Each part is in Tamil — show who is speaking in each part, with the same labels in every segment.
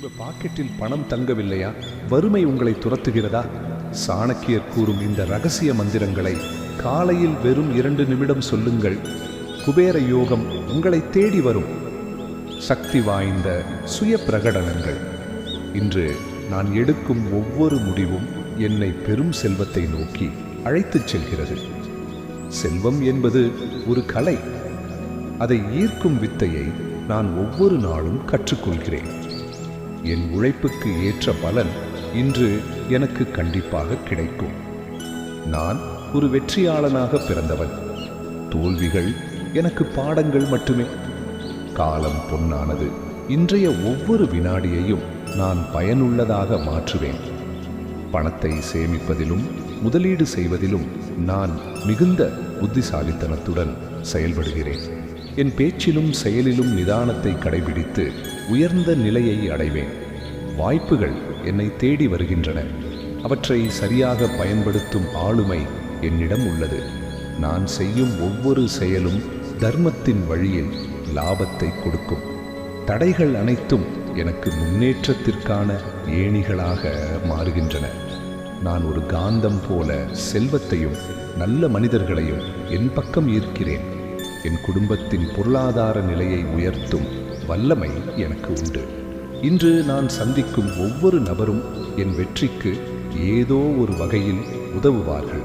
Speaker 1: உங்க பாக்கெட்டில் பணம் தங்கவில்லையா? வறுமை உங்களை துரத்துகிறதா? சாணக்கியர் கூறும் இந்த ரகசிய மந்திரங்களை காலையில் வெறும் 2 நிமிடம் சொல்லுங்கள். குபேர யோகம் உங்களை தேடி வரும். சக்தி வாய்ந்த சுய பிரகடனங்கள். இன்று நான் எடுக்கும் ஒவ்வொரு முடிவும் என்னை பெரும் செல்வத்தை நோக்கி அழைத்துச் செல்கிறது. செல்வம் என்பது ஒரு கலை. அதை ஈர்க்கும் வித்தையை நான் ஒவ்வொரு நாளும் கற்றுக்கொள்கிறேன். என் உழைப்புக்கு ஏற்ற பலன் இன்று எனக்கு கண்டிப்பாக கிடைக்கும். நான் ஒரு வெற்றியாளனாக பிறந்தவன். தோல்விகள் எனக்கு பாடங்கள் மட்டுமே. காலம் பொன்னானது. இன்றைய ஒவ்வொரு வினாடியையும் நான் பயனுள்ளதாக மாற்றுவேன். பணத்தை சேமிப்பதிலும் முதலீடு செய்வதிலும் நான் மிகுந்த புத்திசாலித்தனத்துடன் செயல்படுகிறேன். என் பேச்சிலும் செயலிலும் நிதானத்தை கடைபிடித்து உயர்ந்த நிலையை அடைவேன். வாய்ப்புகள் என்னை தேடி வருகின்றன. அவற்றை சரியாக பயன்படுத்தும் ஆளுமை என்னிடம் உள்ளது. நான் செய்யும் ஒவ்வொரு செயலும் தர்மத்தின் வழியில் லாபத்தை கொடுக்கும். தடைகள் அனைத்தும் எனக்கு முன்னேற்றத்திற்கான ஏணிகளாக மாறுகின்றன. நான் ஒரு காந்தம் போல செல்வத்தையும் நல்ல மனிதர்களையும் என் பக்கம் ஈர்க்கிறேன். என் குடும்பத்தின் பொருளாதார நிலையை உயர்த்தும் வல்லமை எனக்கு உண்டு. இன்று நான் சந்திக்கும் ஒவ்வொரு நபரும் என் வெற்றிக்கு ஏதோ ஒரு வகையில் உதவுவார்கள்.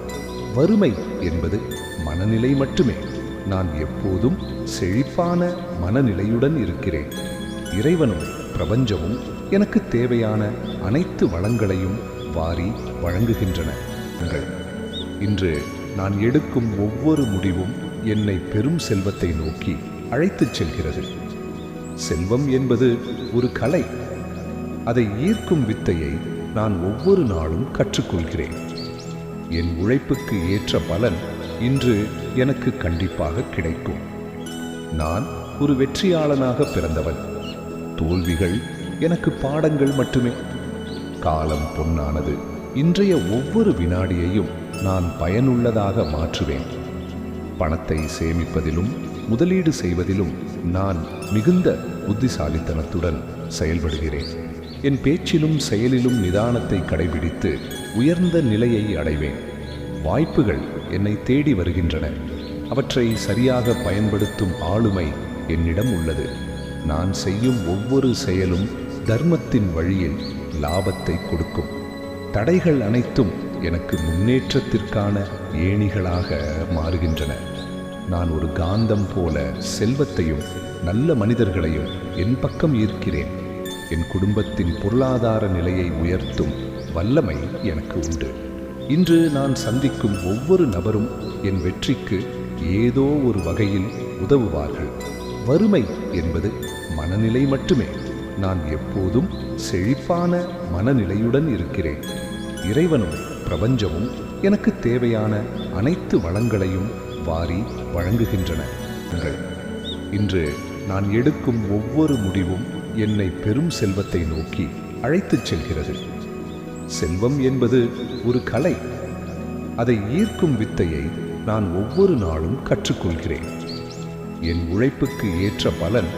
Speaker 1: வறுமை என்பது மனநிலை மட்டுமே. நான் எப்போதும் செழிப்பான மனநிலையுடன் இருக்கிறேன். இறைவனும் பிரபஞ்சமும் எனக்கு தேவையான அனைத்து வளங்களையும் வாரி வழங்குகின்றன. இன்று நான் எடுக்கும் ஒவ்வொரு முடிவும் என்னை பெரும் செல்வத்தை நோக்கி அழைத்துச் செல்கிறது. செல்வம் என்பது ஒரு கலை. அதை ஈர்க்கும் வித்தையை நான் ஒவ்வொரு நாளும் கற்றுக்கொள்கிறேன். என் உழைப்புக்கு ஏற்ற பலன் இன்று எனக்கு கண்டிப்பாக கிடைக்கும். நான் ஒரு வெற்றியாளனாக பிறந்தவன். தோல்விகள் எனக்கு பாடங்கள் மட்டுமே. காலம் பொன்னானது. இன்றைய ஒவ்வொரு வினாடியையும் நான் பயனுள்ளதாக மாற்றுவேன். பணத்தை சேமிப்பதிலும் முதலீடு செய்வதிலும் நான் மிகுந்த புத்திசாலித்தனத்துடன் செயல்படுகிறேன். என் பேச்சிலும் செயலிலும் நிதானத்தை கடைபிடித்து உயர்ந்த நிலையை அடைவேன். வாய்ப்புகள் என்னை தேடி வருகின்றன. அவற்றை சரியாக பயன்படுத்தும் ஆளுமை என்னிடம் உள்ளது. நான் செய்யும் ஒவ்வொரு செயலும் தர்மத்தின் வழியில் லாபத்தை கொடுக்கும். தடைகள் அனைத்தும் எனக்கு முன்னேற்றத்திற்கான ஏணிகளாக மாறுகின்றன. நான் ஒரு காந்தம் போல செல்வத்தையும் நல்ல மனிதர்களையும் என் பக்கம் ஈர்க்கிறேன். என் குடும்பத்தின் பொருளாதார நிலையை உயர்த்தும் வல்லமை எனக்கு உண்டு. இன்று நான் சந்திக்கும் ஒவ்வொரு நபரும் என் வெற்றிக்கு ஏதோ ஒரு வகையில் உதவுவார்கள். வறுமை என்பது மனநிலை மட்டுமே. நான் எப்போதும் செழிப்பான மனநிலையுடன் இருக்கிறேன். இறைவனும் பிரபஞ்சமும் எனக்கு தேவையான அனைத்து வளங்களையும் வாரி வழங்குகின்றன. இன்று நான் எடுக்கும் ஒவ்வொரு முடிவும் என்னை பெரும் செல்வத்தை நோக்கி அழைத்துச் செல்கிறது. செல்வம் என்பது ஒரு கலை. அதை ஈர்க்கும் வித்தையை நான் ஒவ்வொரு நாளும் கற்றுக்கொள்கிறேன். என் உழைப்புக்கு ஏற்ற பலன்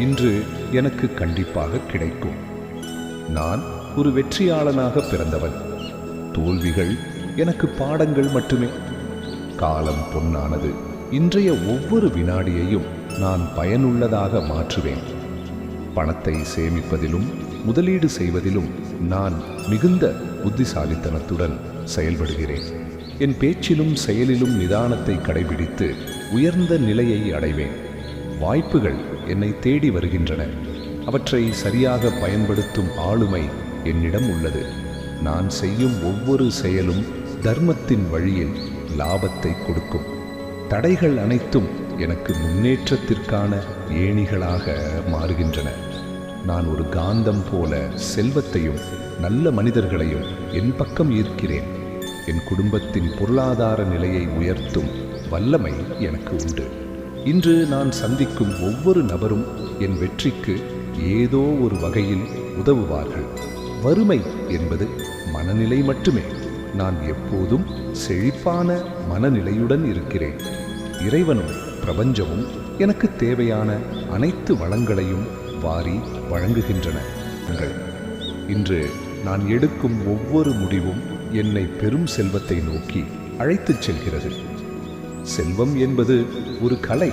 Speaker 1: இன்று எனக்கு கண்டிப்பாக கிடைக்கும். நான் ஒரு வெற்றியாளனாக பிறந்தவன். தோல்விகள் எனக்கு பாடங்கள் மட்டுமே. காலம் பொன்னானது. இன்றைய ஒவ்வொரு வினாடியையும் நான் பயனுள்ளதாக மாற்றுவேன். பணத்தை சேமிப்பதிலும் முதலீடு செய்வதிலும் நான் மிகுந்த புத்திசாலித்தனத்துடன் செயல்படுகிறேன். என் பேச்சிலும் செயலிலும் நிதானத்தை கடைபிடித்து உயர்ந்த நிலையை அடைவேன். வாய்ப்புகள் என்னை தேடி வருகின்றன. அவற்றை சரியாக பயன்படுத்தும் ஆளுமை என்னிடம் உள்ளது. நான் செய்யும் ஒவ்வொரு செயலும் தர்மத்தின் வழியில் லாபத்தை கொடுக்கும். தடைகள் அனைத்தும் எனக்கு முன்னேற்றத்திற்கான ஏணிகளாக மாறுகின்றன. நான் ஒரு காந்தம் போல செல்வத்தையும் நல்ல மனிதர்களையும் என் பக்கம் ஈர்க்கிறேன். என் குடும்பத்தின் பொருளாதார நிலையை உயர்த்தும் வல்லமை எனக்கு உண்டு. இன்று நான் சந்திக்கும் ஒவ்வொரு நபரும் என் வெற்றிக்கு ஏதோ ஒரு வகையில் உதவுவார்கள். வறுமை என்பது மனநிலை மட்டுமே. நான் எப்போதும் செழிப்பான மனநிலையுடன் இருக்கிறேன். இறைவனும் பிரபஞ்சமும் எனக்கு தேவையான அனைத்து வளங்களையும் வாரி வழங்குகின்றன. இன்று நான் எடுக்கும் ஒவ்வொரு முடிவும் என்னை பெரும் செல்வத்தை நோக்கி அழைத்துச் செல்கிறது. செல்வம் என்பது ஒரு கலை.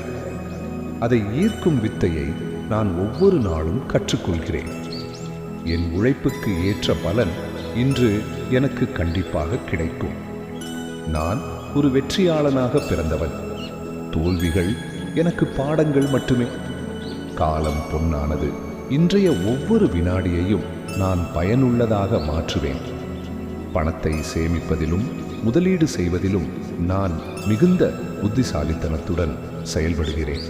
Speaker 1: அதை ஈர்க்கும் வித்தையை நான் ஒவ்வொரு நாளும் கற்றுக்கொள்கிறேன். என் உழைப்புக்கு ஏற்ற பலன் இன்று எனக்கு கண்டிப்பாக கிடைக்கும். நான் ஒரு வெற்றியாளனாக பிறந்தவன். தோல்விகள் எனக்கு பாடங்கள் மட்டுமே. காலம் பொன்னானது. இன்றைய ஒவ்வொரு வினாடியையும் நான் பயனுள்ளதாக மாற்றுவேன். பணத்தை சேமிப்பதிலும் முதலீடு செய்வதிலும் நான் மிகுந்த புத்திசாலித்தனத்துடன் செயல்படுகிறேன்.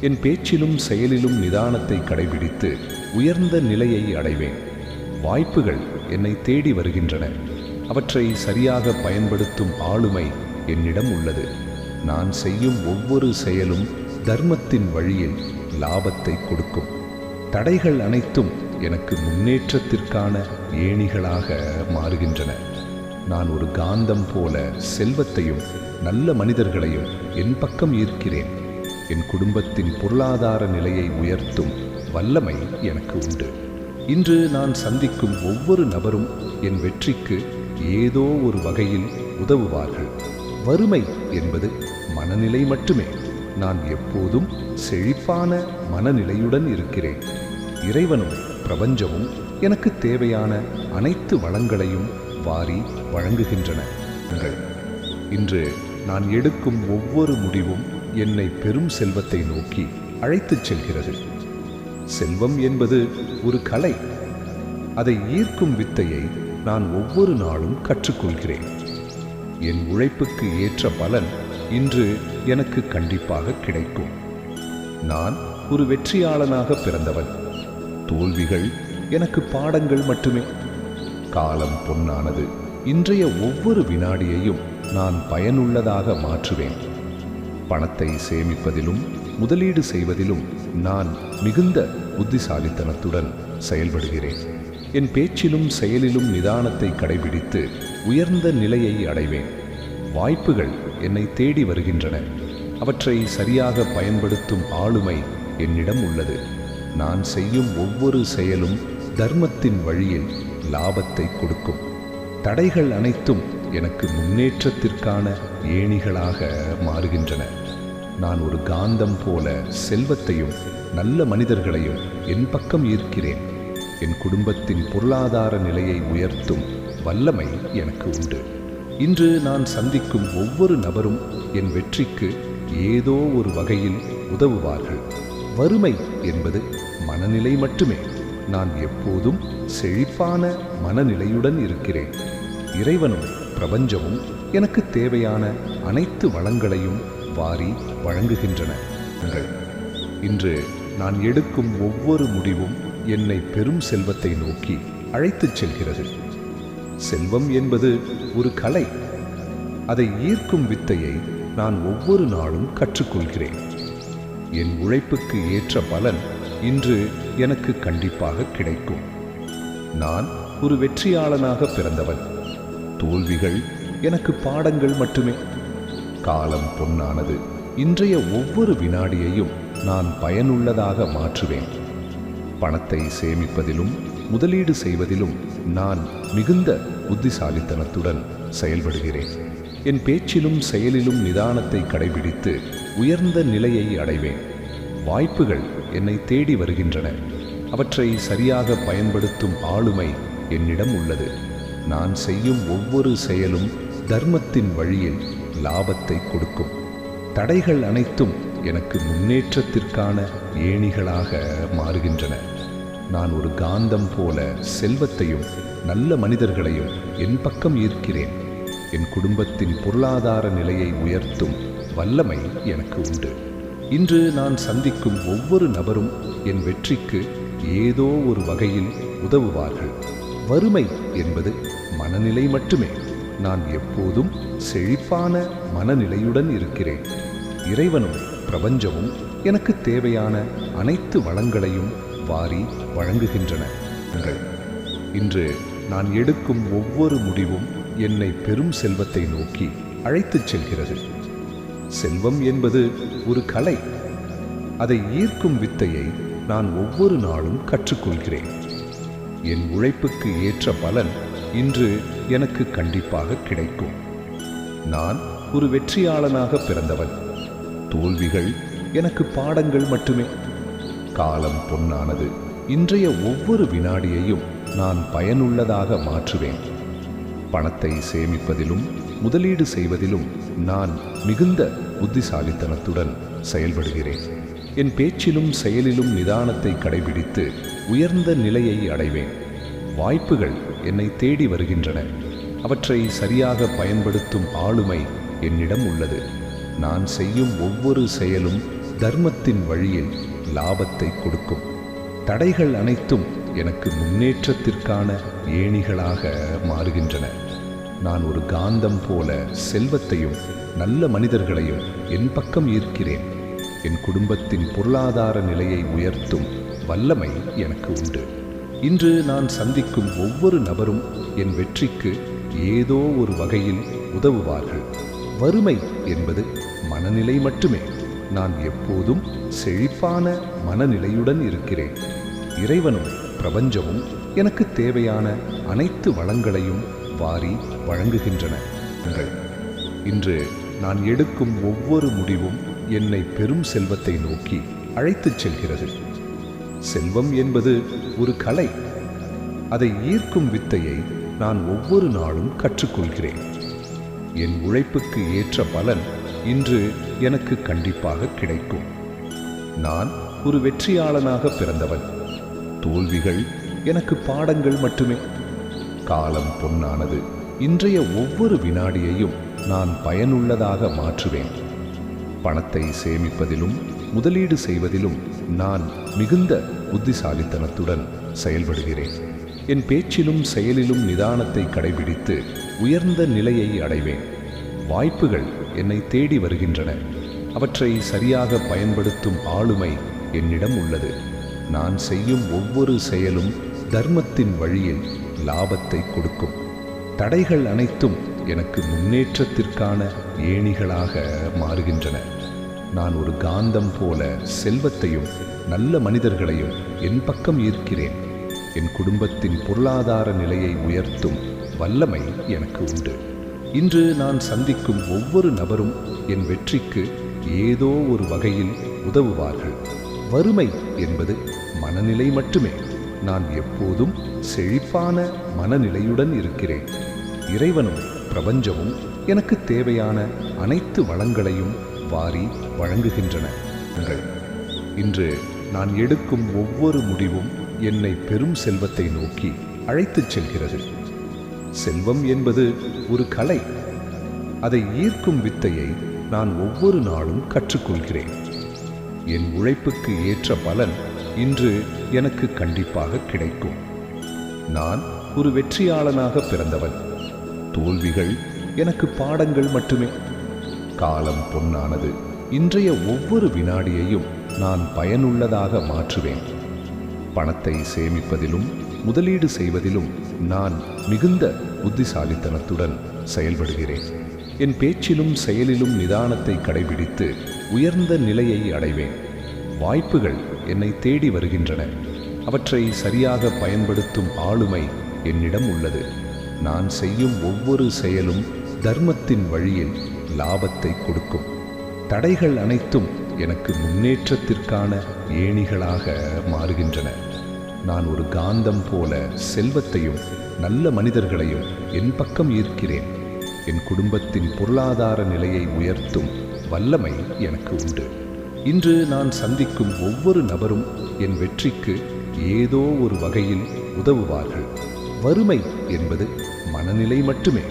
Speaker 1: என் பேச்சிலும் செயலிலும் நிதானத்தை கடைபிடித்து உயர்ந்த நிலையை அடைவேன். வாய்ப்புகள் என்னை தேடி வருகின்றன. அவற்றை சரியாக பயன்படுத்தும் ஆளுமை என்னிடம் உள்ளது. நான் செய்யும் ஒவ்வொரு செயலும் தர்மத்தின் வழியில் லாபத்தை கொடுக்கும். தடைகள் அனைத்தும் எனக்கு முன்னேற்றத்திற்கான ஏணிகளாக மாறுகின்றன. நான் ஒரு காந்தம் போல செல்வத்தையும் நல்ல மனிதர்களையும் என் பக்கம் ஈர்க்கிறேன். என் குடும்பத்தின் பொருளாதார நிலையை உயர்த்தும் வல்லமை எனக்கு உண்டு. இன்று நான் சந்திக்கும் ஒவ்வொரு நபரும் என் வெற்றிக்கு ஏதோ ஒரு வகையில் உதவுவார்கள். வறுமை என்பது மனநிலை மட்டுமே. நான் எப்போதும் செழிப்பான மனநிலையுடன் இருக்கிறேன். இறைவனும் பிரபஞ்சமும் எனக்கு தேவையான அனைத்து வளங்களையும் வாரி வழங்குகின்றன. இன்று நான் எடுக்கும் ஒவ்வொரு முடிவும் என்னை பெரும் செல்வத்தை நோக்கி அழைத்துச் செல்கிறது. செல்வம் என்பது ஒரு கலை. அதை ஈர்க்கும் வித்தையை நான் ஒவ்வொரு நாளும் கற்றுக்கொள்கிறேன். என் உழைப்புக்கு ஏற்ற பலன் இன்று எனக்கு கண்டிப்பாக கிடைக்கும். நான் ஒரு வெற்றியாளனாக பிறந்தவன். தோல்விகள் எனக்கு பாடங்கள் மட்டுமே. காலம் பொன்னானது. இன்றைய ஒவ்வொரு வினாடியையும் நான் பயனுள்ளதாக மாற்றுவேன். பணத்தை சேமிப்பதிலும் முதலீடு செய்வதிலும் நான் மிகுந்த புத்திசாலித்தனத்துடன் செயல்படுகிறேன். என் பேச்சிலும் செயலிலும் நிதானத்தை கடைபிடித்து உயர்ந்த நிலையை அடைவேன். வாய்ப்புகள் என்னை தேடி வருகின்றன. அவற்றை சரியாக பயன்படுத்தும் ஆளுமை என்னிடம் உள்ளது. நான் செய்யும் ஒவ்வொரு செயலும் தர்மத்தின் வழியில் லாபத்தை கொடுக்கும். தடைகள் அனைத்தும் எனக்கு முன்னேற்றத்திற்கான ஏணிகளாக மாறுகின்றன. நான் ஒரு காந்தம் போல செல்வத்தையும் நல்ல மனிதர்களையும் என் பக்கம் ஈர்க்கிறேன். என் குடும்பத்தின் பொருளாதார நிலையை உயர்த்தும் வல்லமை எனக்கு உண்டு. இன்று நான் சந்திக்கும் ஒவ்வொரு நபரும் என் வெற்றிக்கு ஏதோ ஒரு வகையில் உதவுவார்கள். வறுமை என்பது மனநிலை மட்டுமே. நான் எப்போதும் செழிப்பான மனநிலையுடன் இருக்கிறேன். இறைவனும் பிரபஞ்சமும் எனக்கு தேவையான அனைத்து வளங்களையும் வாரி வழங்குகின்றன. இன்று நான் எடுக்கும் ஒவ்வொரு முடிவும் என்னை பெரும் செல்வத்தை நோக்கி அழைத்துச் செல்கிறது. செல்வம் என்பது ஒரு கலை. அதை ஈர்க்கும் வித்தையை நான் ஒவ்வொரு நாளும் கற்றுக்கொள்கிறேன். என் உழைப்புக்கு ஏற்ற பலன் இன்று எனக்கு கண்டிப்பாக கிடைக்கும். நான் ஒரு வெற்றியாளனாக பிறந்தவன். தோல்விகள் எனக்கு பாடங்கள் மட்டுமே. காலம் பொன்னானது. இன்றைய ஒவ்வொரு வினாடியையும் நான் பயனுள்ளதாக மாற்றுவேன். பணத்தை சேமிப்பதிலும் முதலீடு செய்வதிலும் நான் மிகுந்த புத்திசாலித்தனத்துடன் செயல்படுகிறேன். என் பேச்சிலும் செயலிலும் நிதானத்தை கடைபிடித்து உயர்ந்த நிலையை அடைவேன். வாய்ப்புகள் என்னை தேடி வருகின்றன. அவற்றை சரியாக பயன்படுத்தும் ஆளுமை என்னிடம் உள்ளது. நான் செய்யும் ஒவ்வொரு செயலும் தர்மத்தின் வழியில் லாபத்தை கொடுக்கும். தடைகள் அனைத்தும் எனக்கு முன்னேற்றத்திற்கான ஏணிகளாக மாறுகின்றன. நான் ஒரு காந்தம் போல செல்வத்தையும் நல்ல மனிதர்களையும் என் பக்கம் ஈர்க்கிறேன். என் குடும்பத்தின் பொருளாதார நிலையை உயர்த்தும் வல்லமை எனக்கு உண்டு. இன்று நான் சந்திக்கும் ஒவ்வொரு நபரும் என் வெற்றிக்கு ஏதோ ஒரு வகையில் உதவுவார்கள். வறுமை என்பது மனநிலை மட்டுமே. நான் எப்போதும் செழிப்பான மனநிலையுடன் இருக்கிறேன். இறைவனும் பிரபஞ்சமும் எனக்கு தேவையான அனைத்து வளங்களையும் வாரி வழங்குகின்றன. இன்று நான் எடுக்கும் ஒவ்வொரு முடிவும் என்னை பெரும் செல்வத்தை நோக்கி அழைத்துச் செல்கிறது. செல்வம் என்பது ஒரு கலை. அதை ஈர்க்கும் வித்தையை நான் ஒவ்வொரு நாளும் கற்றுக்கொள்கிறேன். என் உழைப்புக்கு ஏற்ற பலன் இன்று எனக்கு கண்டிப்பாக கிடைக்கும். நான் ஒரு வெற்றியாளனாக பிறந்தவன். தோல்விகள் எனக்கு பாடங்கள் மட்டுமே. காலம் பொன்னானது. இன்றைய ஒவ்வொரு வினாடியையும் நான் பயனுள்ளதாக மாற்றுவேன். பணத்தை சேமிப்பதிலும் முதலீடு செய்வதிலும் நான் மிகுந்த புத்திசாலித்தனத்துடன் செயல்படுகிறேன். என் பேச்சிலும் செயலிலும் நிதானத்தை கடைபிடித்து உயர்ந்த நிலையை அடைவேன். வாய்ப்புகள் என்னை தேடி வருகின்றன. அவற்றை சரியாக பயன்படுத்தும் ஆளுமை என்னிடம் உள்ளது. நான் செய்யும் ஒவ்வொரு செயலும் தர்மத்தின் வழியில் லாபத்தை கொடுக்கும். தடைகள் அனைத்தும் எனக்கு முன்னேற்றத்திற்கான ஏணிகளாக மாறுகின்றன. நான் ஒரு காந்தம் போல செல்வத்தையும் நல்ல மனிதர்களையும் என் பக்கம் ஈர்க்கிறேன். என் குடும்பத்தின் பொருளாதார நிலையை உயர்த்தும் வல்லமை எனக்கு உண்டு. இன்று நான் சந்திக்கும் ஒவ்வொரு நபரும் என் வெற்றிக்கு ஏதோ ஒரு வகையில் உதவுவார்கள். வறுமை என்பது மனநிலை மட்டுமே. நான் எப்போதும் செழிப்பான மனநிலையுடன் இருக்கிறேன். இறைவனும் பிரபஞ்சமும் எனக்கு தேவையான அனைத்து வளங்களையும் வாரி வழங்குகின்றன. இன்று நான் எடுக்கும் ஒவ்வொரு முடிவும் என்னை பெரும் செல்வத்தை நோக்கி அழைத்துச் செல்கிறது. செல்வம் என்பது ஒரு கலை. அதை ஈர்க்கும் வித்தையை நான் ஒவ்வொரு நாளும் கற்றுக்கொள்கிறேன். என் உழைப்புக்கு ஏற்ற பலன் இன்று எனக்கு கண்டிப்பாக கிடைக்கும். நான் ஒரு வெற்றியாளனாக பிறந்தவன். தோல்விகள் எனக்கு பாடங்கள் மட்டுமே. காலம் பொன்னானது. இன்றைய ஒவ்வொரு வினாடியையும் நான் பயனுள்ளதாக மாற்றுவேன். பணத்தை சேமிப்பதிலும் முதலீடு செய்வதிலும் நான் மிகுந்த புத்திசாலித்தனத்துடன் செயல்படுகிறேன். என் பேச்சிலும் செயலிலும் நிதானத்தை கடைபிடித்து உயர்ந்த நிலையை அடைவேன். வாய்ப்புகள் என்னை தேடி வருகின்றன. அவற்றை சரியாக பயன்படுத்தும் ஆளுமை என்னிடம் உள்ளது. நான் செய்யும் ஒவ்வொரு செயலும் தர்மத்தின் வழியில் லாபத்தை கொடுக்கும். தடைகள் அனைத்தும் எனக்கு முன்னேற்றத்திற்கான ஏணிகளாக மாறுகின்றன. நான் ஒரு காந்தம் போல செல்வத்தையும் நல்ல மனிதர்களையும் என் பக்கம் ஈர்க்கிறேன். என் குடும்பத்தின் பொருளாதார நிலையை உயர்த்தும் வல்லமை எனக்கு உண்டு. இன்று நான் சந்திக்கும் ஒவ்வொரு நபரும் என் வெற்றிக்கு ஏதோ ஒரு வகையில் உதவுவார்கள். வறுமை என்பது மனநிலை மட்டுமே. நான் எப்போதும் செழிப்பான மனநிலையுடன் இருக்கிறேன். இறைவனும் பிரபஞ்சமும் எனக்கு தேவையான அனைத்து வளங்களையும் வாரி வழங்குகின்றன. இன்று நான் எடுக்கும் ஒவ்வொரு முடிவும் என்னை பெரும் செல்வத்தை நோக்கி அழைத்துச் செல்கிறது. செல்வம் என்பது ஒரு கலை. அதை ஈர்க்கும் வித்தையை நான் ஒவ்வொரு நாளும் கற்றுக்கொள்கிறேன். என் உழைப்புக்கு ஏற்ற பலன் இன்று எனக்கு கண்டிப்பாக கிடைக்கும். நான் ஒரு வெற்றியாளனாக பிறந்தவன். தோல்விகள் எனக்கு பாடங்கள் மட்டுமே. காலம் பொன்னானது. இன்றைய ஒவ்வொரு வினாடியையும் நான் பயனுள்ளதாக மாற்றுவேன். பணத்தை சேமிப்பதிலும் முதலீடு செய்வதிலும் நான் மிகுந்த புத்திசாலித்தனத்துடன் செயல்படுகிறேன். என் பேச்சிலும் செயலிலும் நிதானத்தை கடைபிடித்து உயர்ந்த நிலையை அடைவேன். வாய்ப்புகள் என்னை தேடி வருகின்றன. அவற்றை சரியாக பயன்படுத்தும் ஆளுமை என்னிடம் உள்ளது. நான் செய்யும் ஒவ்வொரு செயலும் தர்மத்தின் வழியில் லாபத்தை கொடுக்கும். தடைகள் அனைத்தும் எனக்கு முன்னேற்றத்திற்கான ஏணிகளாக மாறுகின்றன. நான் ஒரு காந்தம் போல செல்வத்தையும் நல்ல மனிதர்களையும் என் பக்கம் ஈர்க்கிறேன். என் குடும்பத்தின் பொருளாதார நிலையை உயர்த்தும் வல்லமை எனக்கு உண்டு. இன்று நான் சந்திக்கும் ஒவ்வொரு நபரும் என் வெற்றிக்கு ஏதோ ஒரு வகையில் உதவுவார்கள். வறுமை என்பது மனநிலை மட்டுமே.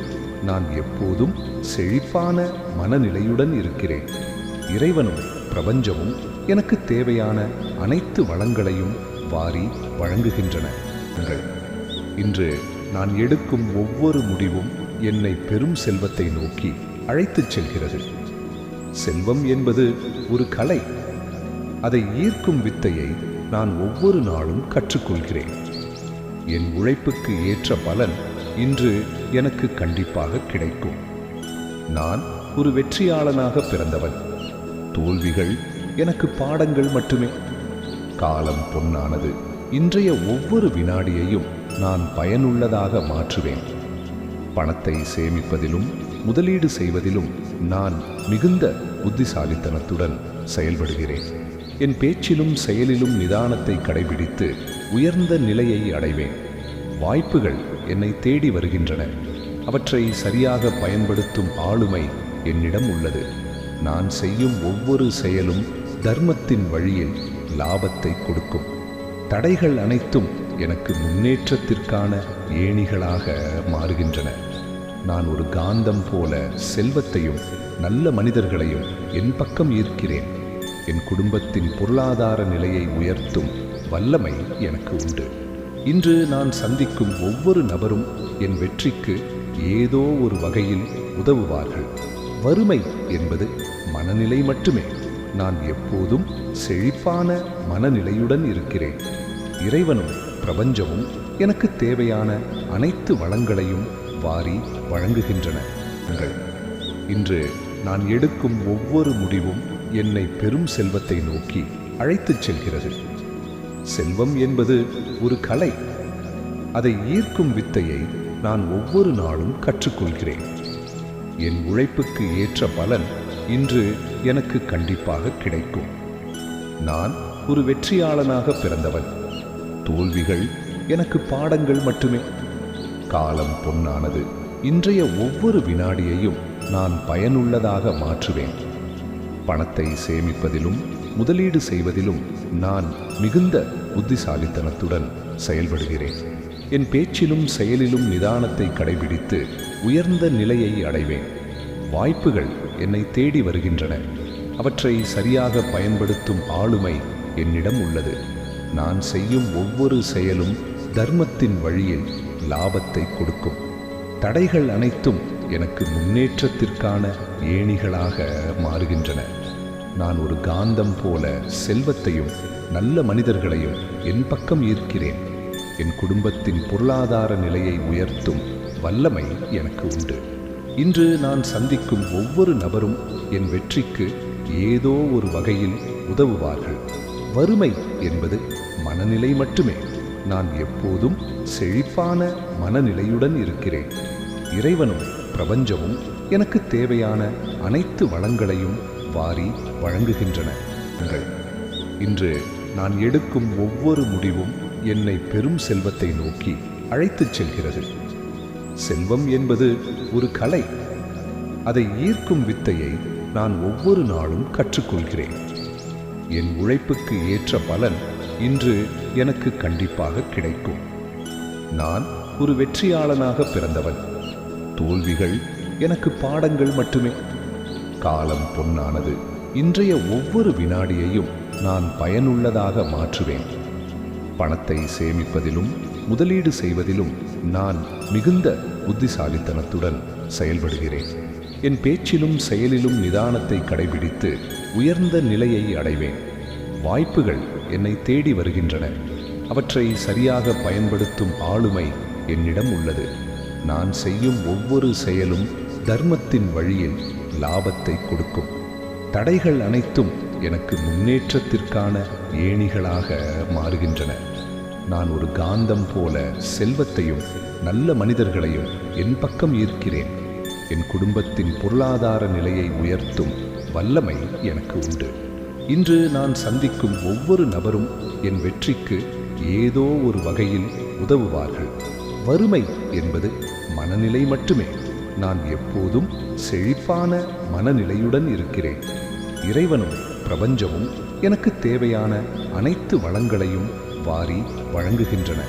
Speaker 1: நான் எப்போதும் செழிப்பான மனநிலையுடன் இருக்கிறேன். இறைவனும் பிரபஞ்சமும் எனக்கு தேவையான அனைத்து வளங்களையும் வாரி வழங்குகின்றன. நான் பயனுள்ளதாக மாற்றுவேன். பணத்தை சேமிப்பதிலும் முதலீடு செய்வதிலும் நான் மிகுந்த புத்திசாலித்தனத்துடன் செயல்படுகிறேன். என் பேச்சிலும் செயலிலும் நிதானத்தை கடைபிடித்து உயர்ந்த நிலையை அடைவேன். வாய்ப்புகள் என்னை தேடி வருகின்றன. அவற்றை சரியாக பயன்படுத்தும் ஆளுமை என்னிடம் உள்ளது. நான் செய்யும் ஒவ்வொரு செயலும் தர்மத்தின் வழியில் லாபத்தை கொடுக்கும். தடைகள் அனைத்தும் எனக்கு முன்னேற்றத்திற்கான ஏணிகளாக மாறுகின்றன. நான் ஒரு காந்தம் போல செல்வத்தையும் நல்ல மனிதர்களையும் என் பக்கம் ஈர்க்கிறேன். என் குடும்பத்தின் பொருளாதார நிலையை உயர்த்தும் வல்லமை எனக்கு உண்டு. இன்று நான் சந்திக்கும் ஒவ்வொரு நபரும் என் வெற்றிக்கு ஏதோ ஒரு வகையில் உதவுவார்கள். வறுமை என்பது மனநிலை மட்டுமே. நான் எப்போதும் செழிப்பான மனநிலையுடன் இருக்கிறேன். இறைவனும் பிரபஞ்சமும் எனக்கு தேவையான அனைத்து வளங்களையும் வாரி வழங்குகின்றன. இன்று நான் எடுக்கும் ஒவ்வொரு முடிவும் என்னை பெரும் செல்வத்தை நோக்கி அழைத்துச் செல்கிறது. செல்வம் என்பது ஒரு கலை. அதை ஈர்க்கும் வித்தையை நான் ஒவ்வொரு நாளும் கற்றுக்கொள்கிறேன். என் உழைப்புக்கு ஏற்ற பலன் இன்று எனக்கு கண்டிப்பாக கிடைக்கும். நான் ஒரு வெற்றியாளனாக பிறந்தவன். தோல்விகள் எனக்கு பாடங்கள் மட்டுமே. காலம் பொன்னானது. இன்றைய ஒவ்வொரு வினாடியையும் நான் பயனுள்ளதாக மாற்றுவேன். பணத்தை சேமிப்பதிலும் முதலீடு செய்வதிலும் நான் மிகுந்த புத்திசாலித்தனத்துடன் செயல்படுகிறேன். என் பேச்சிலும் செயலிலும் நிதானத்தை கடைபிடித்து உயர்ந்த நிலையை அடைவேன். வாய்ப்புகள் என்னை தேடி வருகின்றன. அவற்றை சரியாக பயன்படுத்தும் ஆளுமை என்னிடம் உள்ளது. நான் செய்யும் ஒவ்வொரு செயலும் தர்மத்தின் வழியில் லாபத்தை கொடுக்கும். தடைகள் அனைத்தும் எனக்கு முன்னேற்றத்திற்கான ஏணிகளாக மாறுகின்றன. நான் ஒரு காந்தம் போல செல்வத்தையும் நல்ல மனிதர்களையும் என் பக்கம் ஈர்க்கிறேன். என் குடும்பத்தின் பொருளாதார நிலையை உயர்த்தும் வல்லமை எனக்கு உண்டு. இன்று நான் சந்திக்கும் ஒவ்வொரு நபரும் என் வெற்றிக்கு ஏதோ ஒரு வகையில் உதவுவார்கள். வறுமை என்பது மனநிலை மட்டுமே. நான் எப்போதும் செழிப்பான மனநிலையுடன் இருக்கிறேன். இறைவனும் பிரபஞ்சமும் எனக்கு தேவையான அனைத்து வளங்களையும் வாரி வழங்குகின்றன. இன்று நான் எடுக்கும் ஒவ்வொரு முடிவும் என்னை பெரும் செல்வத்தை நோக்கி அழைத்துச் செல்கிறது. செல்வம் என்பது ஒரு கலை. அதை ஈர்க்கும் வித்தையை நான் ஒவ்வொரு நாளும் கற்றுக்கொள்கிறேன். என் உழைப்புக்கு ஏற்ற பலன் இன்று எனக்கு கண்டிப்பாக கிடைக்கும். நான் ஒரு வெற்றியாளனாக பிறந்தவன். தோல்விகள் எனக்கு பாடங்கள் மட்டுமே. காலம் பொன்னானது. இன்றைய ஒவ்வொரு வினாடியையும் நான் பயனுள்ளதாக மாற்றுவேன். பணத்தை சேமிப்பதிலும் முதலீடு செய்வதிலும் நான் மிகுந்த புத்திசாலித்தனத்துடன் செயல்படுகிறேன். என் பேச்சிலும் செயலிலும் நிதானத்தை கடைபிடித்து உயர்ந்த நிலையை அடைவேன். வாய்ப்புகள் என்னை தேடி வருகின்றன. அவற்றை சரியாக பயன்படுத்தும் ஆளுமை என்னிடம் உள்ளது. நான் செய்யும் ஒவ்வொரு செயலும் தர்மத்தின் வழியில் லாபத்தை கொடுக்கும். தடைகள் அனைத்தும் எனக்கு முன்னேற்றத்திற்கான ஏணிகளாக மாறுகின்றன. நான் ஒரு காந்தம் போல செல்வத்தையும் நல்ல மனிதர்களையும் என் பக்கம் ஈர்க்கிறேன். என் குடும்பத்தின் பொருளாதார நிலையை உயர்த்தும் வல்லமை எனக்கு உண்டு. இன்று நான் சந்திக்கும் ஒவ்வொரு நபரும் என் வெற்றிக்கு ஏதோ ஒரு வகையில் உதவுவார்கள். வறுமை என்பது மனநிலை மட்டுமே. நான் எப்போதும் செழிப்பான மனநிலையுடன் இருக்கிறேன். இறைவனும் பிரபஞ்சமும் எனக்கு தேவையான அனைத்து வளங்களையும் வாரி வழங்குகின்றன. இன்று நான் எடுக்கும் ஒவ்வொரு முடிவும் என்னை பெரும் செல்வத்தை நோக்கி அழைத்துச் செல்கிறது. செல்வம் என்பது ஒரு கலை. அதை ஈர்க்கும் வித்தையை நான் ஒவ்வொரு நாளும் கற்றுக்கொள்கிறேன். என் உழைப்புக்கு ஏற்ற பலன் இன்று எனக்கு கண்டிப்பாக கிடைக்கும். நான் ஒரு வெற்றியாளனாக பிறந்தவன். தோல்விகள் எனக்கு பாடங்கள் மட்டுமே. காலம் பொன்னானது. இன்றைய ஒவ்வொரு வினாடியையும் நான் பயனுள்ளதாக மாற்றுவேன். பணத்தை சேமிப்பதிலும் முதலீடு செய்வதிலும் நான் மிகுந்த புத்திசாலித்தனத்துடன் செயல்படுகிறேன். என் பேச்சிலும் செயலிலும் நிதானத்தை கடைபிடித்து உயர்ந்த நிலையை அடைவேன். வாய்ப்புகள் என்னை தேடி வருகின்றன. அவற்றை சரியாக பயன்படுத்தும் ஆளுமை என்னிடம் உள்ளது. நான் செய்யும் ஒவ்வொரு செயலும் தர்மத்தின் வழியில் லாபத்தை கொடுக்கும். தடைகள் அனைத்தும் எனக்கு முன்னேற்றத்திற்கான ஏணிகளாக மாறுகின்றன. நான் ஒரு காந்தம் போல செல்வத்தையும் நல்ல மனிதர்களையும் என் பக்கம் ஈர்க்கிறேன். என் குடும்பத்தின் பொருளாதார நிலையை உயர்த்தும் வல்லமை எனக்கு உண்டு. இன்று நான் சந்திக்கும் ஒவ்வொரு நபரும் என் வெற்றிக்கு ஏதோ ஒரு வகையில் உதவுவார்கள். வறுமை என்பது மனநிலை மட்டுமே. நான் எப்போதும் செழிப்பான மனநிலையுடன் இருக்கிறேன். இறைவனும் பிரபஞ்சமும் எனக்கு தேவையான அனைத்து வளங்களையும் வாரி வழங்குகின்றன.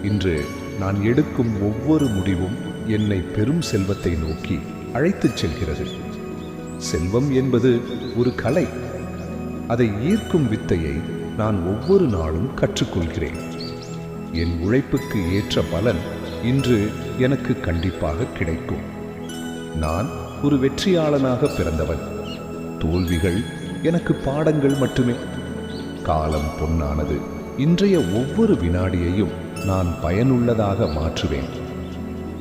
Speaker 1: இன்று நான் எடுக்கும் ஒவ்வொரு முடிவும் என்னை பெரும் செல்வத்தை நோக்கி அழைத்துச் செல்கிறது. செல்வம் என்பது ஒரு கலை. அதை ஈர்க்கும் வித்தையை நான் ஒவ்வொரு நாளும் கற்றுக்கொள்கிறேன். என் உழைப்புக்கு ஏற்ற பலன் இன்று எனக்கு கண்டிப்பாக கிடைக்கும். நான் ஒரு வெற்றியாளனாக பிறந்தவன். தோல்விகள் எனக்கு பாடங்கள் மட்டுமே. காலம் பொன்னானது. இன்றைய ஒவ்வொரு வினாடியையும் நான் பயனுள்ளதாக மாற்றுவேன்.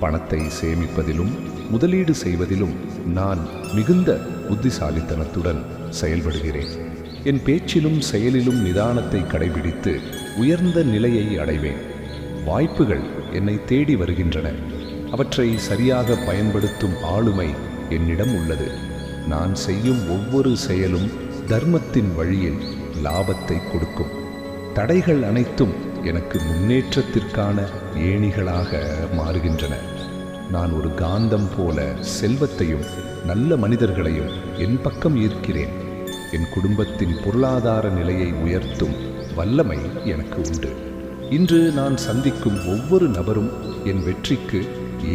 Speaker 1: பணத்தை சேமிப்பதிலும் முதலீடு செய்வதிலும் நான் மிகுந்த புத்திசாலித்தனத்துடன் செயல்படுகிறேன். என் பேச்சிலும் செயலிலும் நிதானத்தை கடைபிடித்து உயர்ந்த நிலையை அடைவேன். வாய்ப்புகள் என்னை தேடி வருகின்றன. அவற்றை சரியாக பயன்படுத்தும் ஆளுமை என்னிடம் உள்ளது. நான் செய்யும் ஒவ்வொரு செயலும் தர்மத்தின் வழியில் லாபத்தை கொடுக்கும். தடைகள் அனைத்தும் எனக்கு முன்னேற்றத்திற்கான ஏணிகளாக மாறுகின்றன. நான் ஒரு காந்தம் போல செல்வத்தையும் நல்ல மனிதர்களையும் என் பக்கம் ஈர்க்கிறேன். என் குடும்பத்தின் பொருளாதார நிலையை உயர்த்தும் வல்லமை எனக்கு உண்டு. இன்று நான் சந்திக்கும் ஒவ்வொரு நபரும் என் வெற்றிக்கு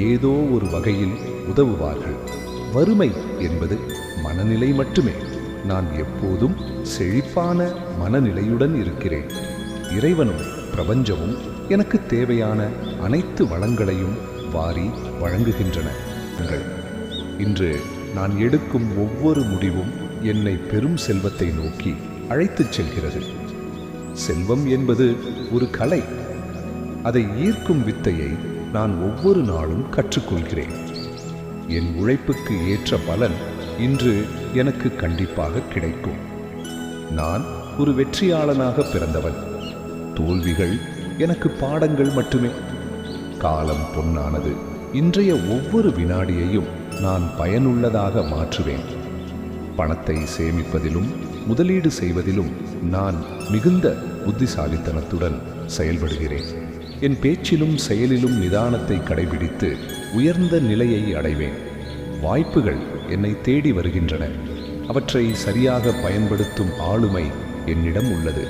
Speaker 1: ஏதோ ஒரு வகையில் உதவுவார்கள். வறுமை என்பது மனநிலை மட்டுமே. நான் எப்போதும் செழிப்பான மனநிலையுடன் இருக்கிறேன். இறைவனும் பிரபஞ்சமும் எனக்கு தேவையான அனைத்து வளங்களையும் வாரி வழங்குகின்றன. இன்று நான் எடுக்கும் ஒவ்வொரு முடிவும் என்னை பெரும் செல்வத்தை நோக்கி அழைத்துச் செல்கிறது. செல்வம் என்பது ஒரு கலை. அதை ஈர்க்கும் வித்தையை நான் ஒவ்வொரு நாளும் கற்றுக்கொள்கிறேன். என் உழைப்புக்கு ஏற்ற பலன் இன்று எனக்கு கண்டிப்பாக கிடைக்கும். நான் ஒரு வெற்றியாளனாக பிறந்தவன். தோல்விகள் எனக்கு பாடங்கள் மட்டுமே. காலம் பொன்னானது. இன்றைய ஒவ்வொரு வினாடியையும் நான் பயனுள்ளதாக மாற்றுவேன். பணத்தை சேமிப்பதிலும் முதலீடு செய்வதிலும் நான் மிகுந்த புத்திசாலித்தனத்துடன் செயல்படுகிறேன். என் பேச்சிலும் செயலிலும் நிதானத்தை கடைபிடித்து உயர்ந்த நிலையை அடைவேன். வாய்ப்புகள் என்னை தேடி வருகின்றன. அவற்றை சரியாக பயன்படுத்தும் ஆளுமை என்னிடம் உள்ளது.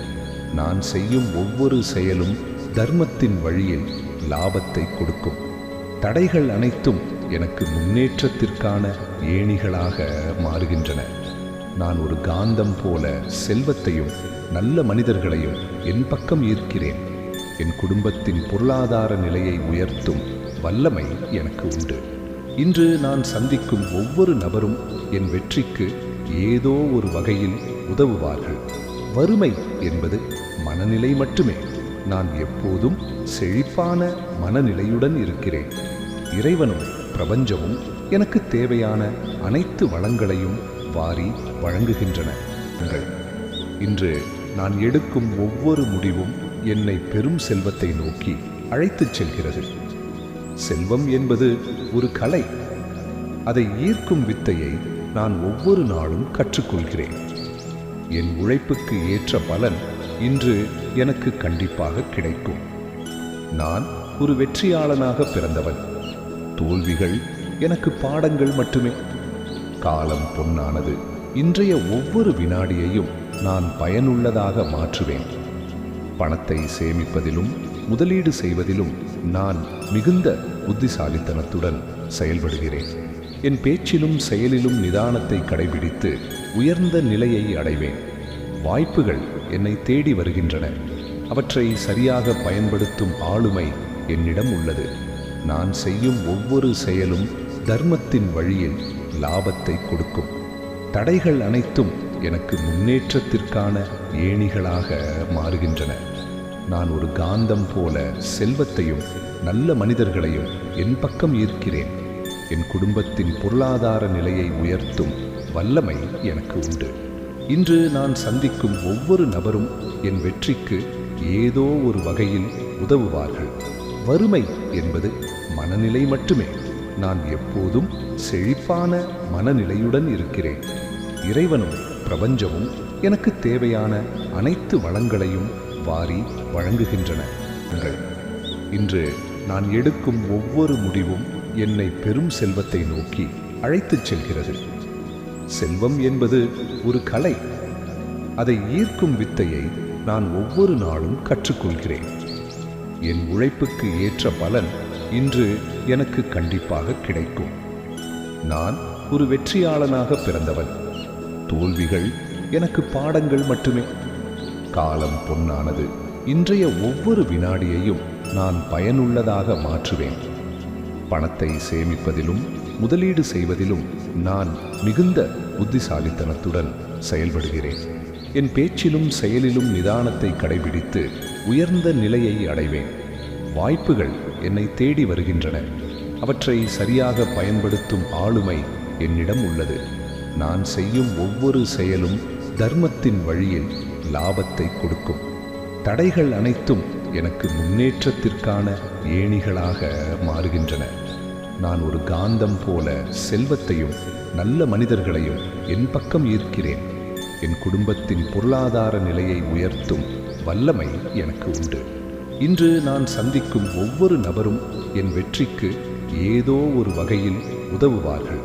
Speaker 1: நான் செய்யும் ஒவ்வொரு செயலும் தர்மத்தின் வழியில் லாபத்தை கொடுக்கும். தடைகள் அனைத்தும் எனக்கு முன்னேற்றத்திற்கான ஏணிகளாக மாறுகின்றன. நான் ஒரு காந்தம் போல செல்வத்தையும் நல்ல மனிதர்களையும் என் பக்கம் ஈர்க்கிறேன். என் குடும்பத்தின் பொருளாதார நிலையை உயர்த்தும் வல்லமை எனக்கு உண்டு. இன்று நான் சந்திக்கும் ஒவ்வொரு நபரும் என் வெற்றிக்கு ஏதோ ஒரு வகையில் உதவுவார்கள். வறுமை என்பது மனநிலை மட்டுமே. நான் எப்போதும் செழிப்பான மனநிலையுடன் இருக்கிறேன். இறைவனும் பிரபஞ்சமும் எனக்கு தேவையான அனைத்து வளங்களையும் வாரி வழங்குகின்றன. இன்று நான் எடுக்கும் ஒவ்வொரு முடிவும் என்னை பெரும் செல்வத்தை நோக்கி அழைத்துச் செல்கிறது. செல்வம் என்பது ஒரு கலை. அதை ஈர்க்கும் வித்தையை நான் ஒவ்வொரு நாளும் கற்றுக்கொள்கிறேன். என் உழைப்புக்கு ஏற்ற பலன் இன்று எனக்கு கண்டிப்பாக கிடைக்கும். நான் ஒரு வெற்றியாளனாக பிறந்தவன். தோல்விகள் எனக்கு பாடங்கள் மட்டுமே. காலம் பொன்னானது. இன்றைய ஒவ்வொரு வினாடியையும் நான் பயனுள்ளதாக மாற்றுவேன். பணத்தை சேமிப்பதிலும் முதலீடு செய்வதிலும் நான் மிகுந்த புத்திசாலித்தனத்துடன் செயல்படுகிறேன். என் பேச்சிலும் செயலிலும் நிதானத்தை கடைபிடித்து உயர்ந்த நிலையை அடைவேன். வாய்ப்புகள் என்னை தேடி வருகின்றன. அவற்றை சரியாக பயன்படுத்தும் ஆளுமை என்னிடம் உள்ளது. நான் செய்யும் ஒவ்வொரு செயலும் தர்மத்தின் வழியில் லாபத்தை கொடுக்கும். தடைகள் அனைத்தும் எனக்கு முன்னேற்றத்திற்கான ஏணிகளாக மாறுகின்றன. நான் ஒரு காந்தம் போல செல்வத்தையும் நல்ல மனிதர்களையும் என் பக்கம் ஈர்க்கிறேன். என் குடும்பத்தின் பொருளாதார நிலையை உயர்த்தும் வல்லமை எனக்கு உண்டு. இன்று நான் சந்திக்கும் ஒவ்வொரு நபரும் என் வெற்றிக்கு ஏதோ ஒரு வகையில் உதவுவார்கள். வறுமை என்பது மனநிலை மட்டுமே. நான் எப்போதும் செழிப்பான மனநிலையுடன் இருக்கிறேன். இறைவனும் பிரபஞ்சமும் எனக்கு தேவையான அனைத்து வளங்களையும் வாரி வழங்குகின்றன. இன்று நான் எடுக்கும் ஒவ்வொரு முடிவும் என்னை பெரும் செல்வத்தை நோக்கி அழைத்துச் செல்கிறது. செல்வம் என்பது ஒரு கலை. அதை ஈர்க்கும் வித்தையை நான் ஒவ்வொரு நாளும் கற்றுக்கொள்கிறேன். என் உழைப்புக்கு ஏற்ற பலன் இன்று எனக்கு கண்டிப்பாக கிடைக்கும். நான் ஒரு வெற்றியாளனாக பிறந்தவன். தோல்விகள் எனக்கு பாடங்கள் மட்டுமே. காலம் பொன்னானது. இன்றைய ஒவ்வொரு வினாடியையும் நான் பயனுள்ளதாக மாற்றுவேன். பணத்தை சேமிப்பதிலும் முதலீடு செய்வதிலும் நான் மிகுந்த புத்திசாலித்தனத்துடன் செயல்படுகிறேன். என் பேச்சிலும் செயலிலும் நிதானத்தை கடைபிடித்து உயர்ந்த நிலையை அடைவேன். வாய்ப்புகள் என்னை தேடி வருகின்றன. அவற்றை சரியாக பயன்படுத்தும் ஆளுமை என்னிடம் உள்ளது. நான் செய்யும் ஒவ்வொரு செயலும் தர்மத்தின் வழியில் லாபத்தை கொடுக்கும். தடைகள் அனைத்தும் எனக்கு முன்னேற்றத்திற்கான ஏணிகளாக மாறுகின்றன. நான் ஒரு காந்தம் போல செல்வத்தையும் நல்ல மனிதர்களையும் என் பக்கம் ஈர்க்கிறேன். என் குடும்பத்தின் பொருளாதார நிலையை உயர்த்தும் வல்லமை எனக்கு உண்டு. இன்று நான் சந்திக்கும் ஒவ்வொரு நபரும் என் வெற்றிக்கு ஏதோ ஒரு வகையில் உதவுவார்கள்.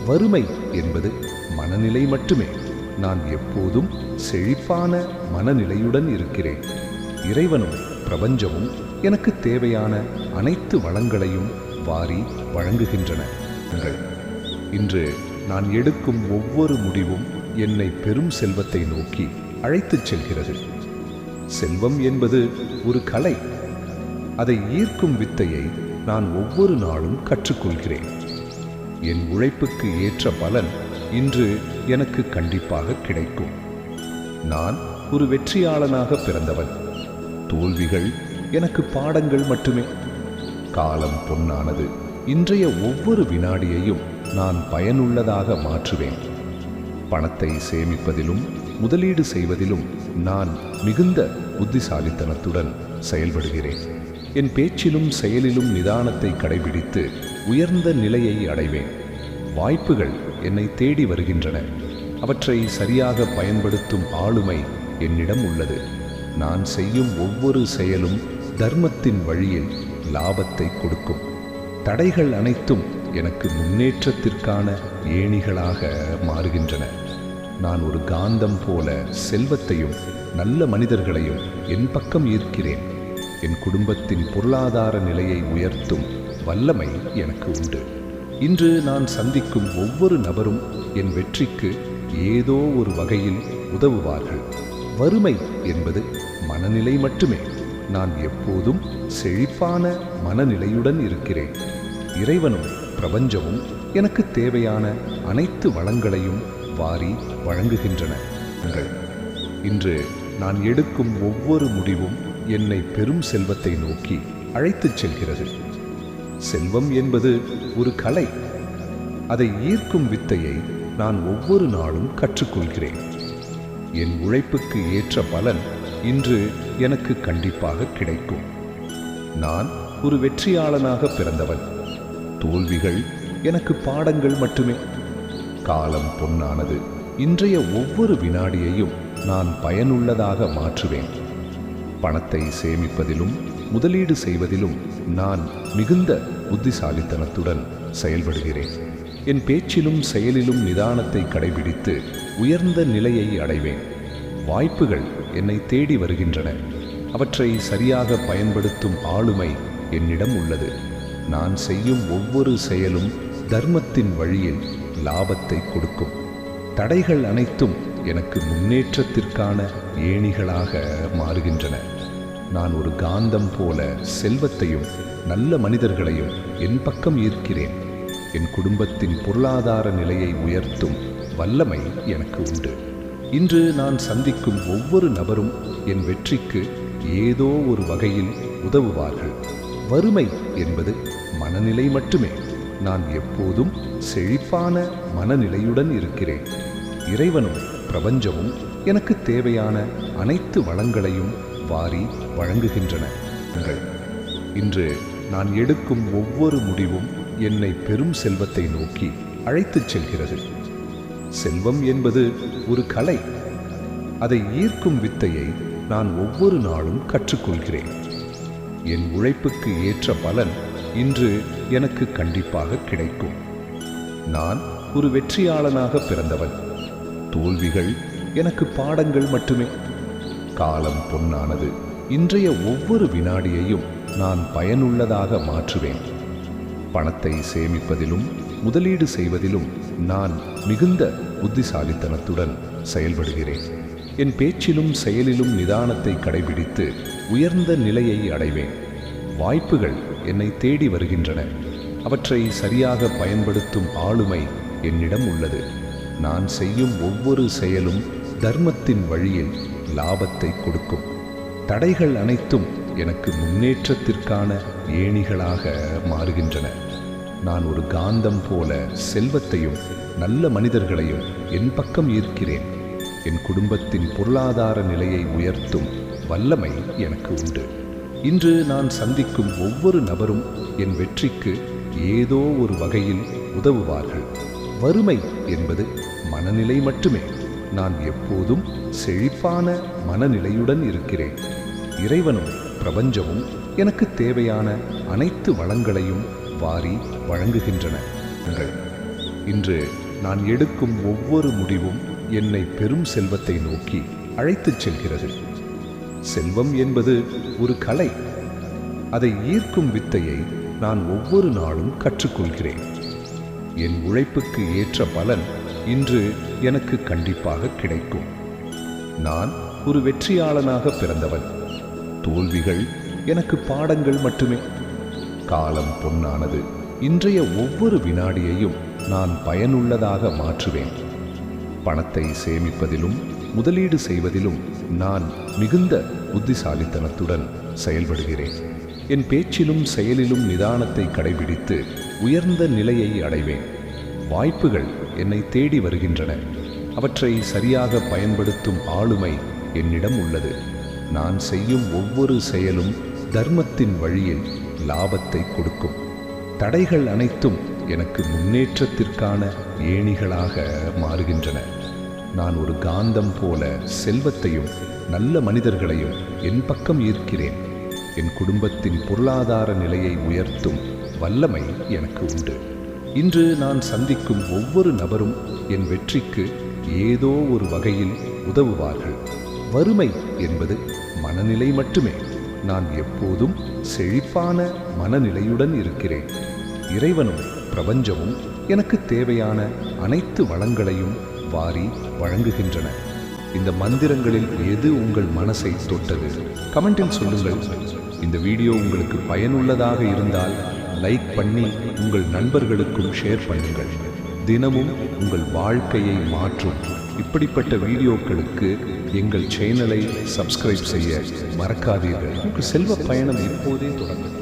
Speaker 1: வறுமை என்பது மனநிலை மட்டுமே. நான் எப்போதும் செழிப்பான மனநிலையுடன் இருக்கிறேன். இறைவனும் பிரபஞ்சமும் எனக்கு தேவையான அனைத்து வளங்களையும் வாரி வழங்குகின்றன. இன்று நான் எடுக்கும் ஒவ்வொரு முடிவும் என்னை பெரும் செல்வத்தை நோக்கி அழைத்துச் செல்கிறது. செல்வம் என்பது ஒரு கலை. அதை ஈர்க்கும் வித்தையை நான் ஒவ்வொரு நாளும் கற்றுக்கொள்கிறேன். என் உழைப்புக்கு ஏற்ற பலன் இன்று எனக்கு கண்டிப்பாக கிடைக்கும். நான் ஒரு வெற்றியாளனாக பிறந்தவன். தோல்விகள் எனக்கு பாடங்கள் மட்டுமே. காலம் பொன்னானது. இன்றைய ஒவ்வொரு வினாடியையும் நான் பயனுள்ளதாக மாற்றுவேன். பணத்தை சேமிப்பதிலும் முதலீடு செய்வதிலும் நான் மிகுந்த புத்திசாலித்தனத்துடன் செயல்படுகிறேன். என் பேச்சிலும் செயலிலும் நிதானத்தை கடைபிடித்து உயர்ந்த நிலையை அடைவேன். வாய்ப்புகள் என்னை தேடி வருகின்றன. அவற்றை சரியாக பயன்படுத்தும் ஆளுமை என்னிடம் உள்ளது. நான் செய்யும் ஒவ்வொரு செயலும் தர்மத்தின் வழியில் லாபத்தை கொடுக்கும். தடைகள் அனைத்தும் எனக்கு முன்னேற்றத்திற்கான ஏணிகளாக மாறுகின்றன. நான் ஒரு காந்தம் போல செல்வத்தையும் நல்ல மனிதர்களையும் என் பக்கம் ஈர்க்கிறேன். என் குடும்பத்தின் பொருளாதார நிலையை உயர்த்தும் வல்லமை எனக்கு உண்டு. இன்று நான் சந்திக்கும் ஒவ்வொரு நபரும் என் வெற்றிக்கு ஏதோ ஒரு வகையில் உதவுவார்கள். வறுமை என்பது மனநிலை மட்டுமே. நான் எப்போதும் செழிப்பான மனநிலையுடன் இருக்கிறேன். இறைவனும் பிரபஞ்சமும் எனக்கு தேவையான அனைத்து வளங்களையும் வாரி வழங்குகின்றன. இன்று நான் எடுக்கும் ஒவ்வொரு முடிவும் என்னை பெரும் செல்வத்தை நோக்கி அழைத்துச் செல்கிறது. செல்வம் என்பது ஒரு கலை. அதை ஈர்க்கும் வித்தையை நான் ஒவ்வொரு நாளும் கற்றுக்கொள்கிறேன். என் உழைப்புக்கு ஏற்ற பலன் இன்று எனக்கு கண்டிப்பாக கிடைக்கும். நான் ஒரு வெற்றியாளனாக பிறந்தவன். தோல்விகள் எனக்கு பாடங்கள் மட்டுமே. காலம் பொன்னானது. இன்றைய ஒவ்வொரு வினாடியையும் நான் பயனுள்ளதாக மாற்றுவேன். பணத்தை சேமிப்பதிலும் முதலீடு செய்வதிலும் நான் மிகுந்த புத்திசாலித்தனத்துடன் செயல்படுகிறேன். என் பேச்சிலும் செயலிலும் நிதானத்தை கடைபிடித்து உயர்ந்த நிலையை அடைவேன். வாய்ப்புகள் என்னை தேடி வருகின்றன. அவற்றை சரியாக பயன்படுத்தும் ஆளுமை என்னிடம் உள்ளது. நான் செய்யும் ஒவ்வொரு செயலும் தர்மத்தின் வழியில் லாபத்தை கொடுக்கும். தடைகள் அனைத்தும் எனக்கு முன்னேற்றத்திற்கான ஏணிகளாக மாறுகின்றன. நான் ஒரு காந்தம் போல செல்வத்தையும் நல்ல மனிதர்களையும் என் பக்கம் ஈர்க்கிறேன். என் குடும்பத்தின் பொருளாதார நிலையை உயர்த்தும் வல்லமை எனக்கு உண்டு. இன்று நான் சந்திக்கும் ஒவ்வொரு நபரும் என் வெற்றிக்கு ஏதோ ஒரு வகையில் உதவுவார்கள். வறுமை என்பது மனநிலை மட்டுமே. நான் எப்போதும் செழிப்பான மனநிலையுடன் இருக்கிறேன். இறைவனும் பிரபஞ்சமும் எனக்கு தேவையான அனைத்து வளங்களையும் வாரி வழங்குகின்றன. இன்று நான் எடுக்கும் ஒவ்வொரு முடிவும் என்னை பெரும் செல்வத்தை நோக்கி அழைத்துச் செல்கிறது. செல்வம் என்பது ஒரு கலை. அதை ஈர்க்கும் வித்தையை நான் ஒவ்வொரு நாளும் கற்றுக்கொள்கிறேன். என் உழைப்புக்கு ஏற்ற பலன் இன்று எனக்கு கண்டிப்பாக கிடைக்கும். நான் ஒரு வெற்றியாளனாக பிறந்தவன். தோல்விகள் எனக்கு பாடங்கள் மட்டுமே. காலம் பொன்னானது. இன்றைய ஒவ்வொரு வினாடியையும் நான் பயனுள்ளதாக மாற்றுவேன். பணத்தை சேமிப்பதிலும் முதலீடு செய்வதிலும் நான் மிகுந்த புத்திசாலித்தனத்துடன் செயல்படுகிறேன். என் பேச்சிலும் செயலிலும் நிதானத்தை கடைபிடித்து உயர்ந்த நிலையை அடைவேன். வாய்ப்புகள் என்னை தேடி வருகின்றன. அவற்றை சரியாக பயன்படுத்தும் ஆளுமை என்னிடம் உள்ளது. நான் செய்யும் ஒவ்வொரு செயலும் தர்மத்தின் வழியில் லாபத்தை கொடுக்கும். தடைகள் அனைத்தும் எனக்கு முன்னேற்றத்திற்கான ஏணிகளாக மாறுகின்றன. நான் ஒரு காந்தம் போல செல்வத்தையும் நல்ல மனிதர்களையும் என் பக்கம் ஈர்க்கிறேன். என் குடும்பத்தின் பொருளாதார நிலையை உயர்த்தும் வல்லமை எனக்கு உண்டு. இன்று நான் சந்திக்கும் ஒவ்வொரு நபரும் என் வெற்றிக்கு ஏதோ ஒரு வகையில் உதவுவார்கள். வறுமை என்பது மனநிலை மட்டுமே. நான் எப்போதும் செழிப்பான மனநிலையுடன் இருக்கிறேன். இறைவனும் பிரபஞ்சமும் எனக்கு தேவையான அனைத்து வளங்களையும் வாரி வழங்குகின்றன. இன்று நான் எடுக்கும் ஒவ்வொரு முடிவும் என்னை பெரும் செல்வத்தை நோக்கி அழைத்துச் செல்கிறது. செல்வம் என்பது ஒரு கலை. அதை ஈர்க்கும் வித்தையை நான் ஒவ்வொரு நாளும் கற்றுக்கொள்கிறேன். என் உழைப்புக்கு ஏற்ற பலன் இன்று எனக்கு கண்டிப்பாக கிடைக்கும். நான் ஒரு வெற்றியாளனாக பிறந்தவன். தோல்விகள் எனக்கு பாடங்கள் மட்டுமே. காலம் பொன்னானது. இன்றைய ஒவ்வொரு வினாடியையும் நான் பயனுள்ளதாக மாற்றுவேன். பணத்தை சேமிப்பதிலும் முதலீடு செய்வதிலும் நான் மிகுந்த புத்திசாலித்தனத்துடன் செயல்படுகிறேன். என் பேச்சிலும் செயலிலும் நிதானத்தை கடைபிடித்து உயர்ந்த நிலையை அடைவேன். வாய்ப்புகள் என்னை தேடி வருகின்றன. அவற்றை சரியாக பயன்படுத்தும் ஆளுமை என்னிடம் உள்ளது. நான் செய்யும் ஒவ்வொரு செயலும் தர்மத்தின் வழியில் லாபத்தை கொடுக்கும். தடைகள் அனைத்தும் எனக்கு முன்னேற்றத்திற்கான ஏணிகளாக மாறுகின்றன. நான் ஒரு காந்தம் போல செல்வத்தையும் நல்ல மனிதர்களையும் என் பக்கம் ஈர்க்கிறேன். என் குடும்பத்தின் பொருளாதார நிலையை உயர்த்தும் வல்லமை எனக்கு உண்டு. இன்று நான் சந்திக்கும் ஒவ்வொரு நபரும் என் வெற்றிக்கு ஏதோ ஒரு வகையில் உதவுவார்கள். வறுமை என்பது மனநிலை மட்டுமே. நான் எப்போதும் செழிப்பான மனநிலையுடன் இருக்கிறேன். இறைவனும் பிரபஞ்சமும் எனக்கு தேவையான அனைத்து வளங்களையும் வாரி வழங்குகின்றன. இந்த மந்திரங்களில் எது உங்கள் மனசை தொட்டது? கமெண்டில் சொல்லுங்கள். இந்த வீடியோ உங்களுக்கு பயனுள்ளதாக இருந்தால் லைக் பண்ணி உங்கள் நண்பர்களுக்கும் ஷேர் பண்ணுங்கள். தினமும் உங்கள் வாழ்க்கையை மாற்றும் இப்படிப்பட்ட வீடியோக்களுக்கு எங்கள் சேனலை சப்ஸ்கிரைப் செய்ய மறக்காதீர்கள். உங்கள் செல்வ பயணம் இப்போதே தொடங்கும்.